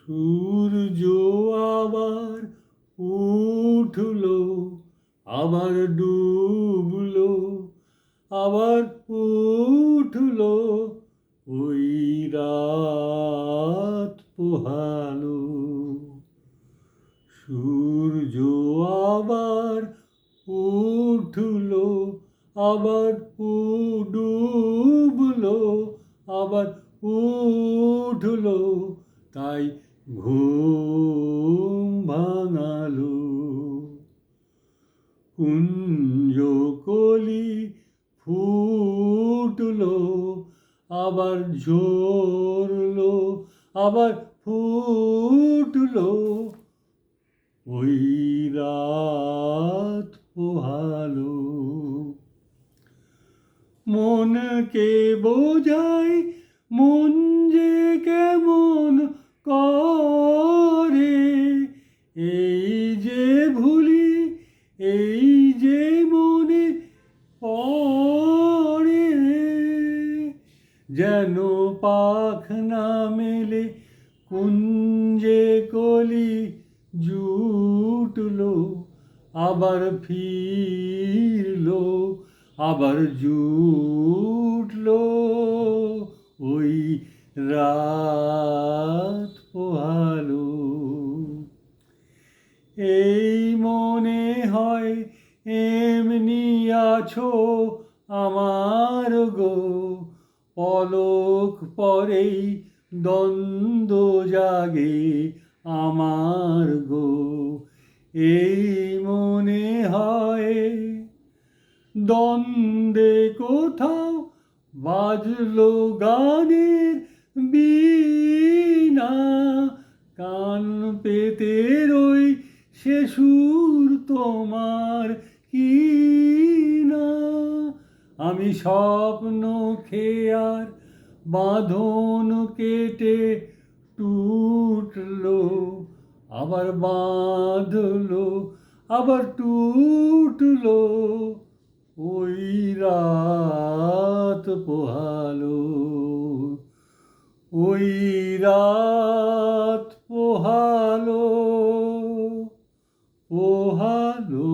সূর্য আবার উঠলো, আবার ডুবলো, আবার উঠলো, ওই রাত পোহালো। সূর্য আবার উঠলো, আবার ডুবলো, আবার উঠলো, তাই ঘুম ভাঙালো। কুঞ্জ কলি ফুটলো, আবার ঝরলো, আবার ফুটলো, ওই রাত পোহালো। মনকে বোঝাই মন যে কেমন করে, এই যে ভুলি, এই যে মনে পড়ে। যেন পাখ না মেলে কুঞ্জে কলি জুটলো, আবার ফিরলো, আবার জুটলো, ওই রাত পোহালো। এই মনে হয় এমনি আছো আমার গো, পলক পরেই দ্বন্দ্ব জাগে আমার গো। এই মনে হয় দ্বন্দ্বে কোথাও বাজলো গানের বীণা, কান পেতে রই সে সুর তোমার কি না। আমি স্বপ্ন খেয়ার বাঁধন কেটে টুটলো, আবার বাঁধলো, আবার টুটলো, ওই রাত পোহালো, ওই রাত পোহালো, পোহালো।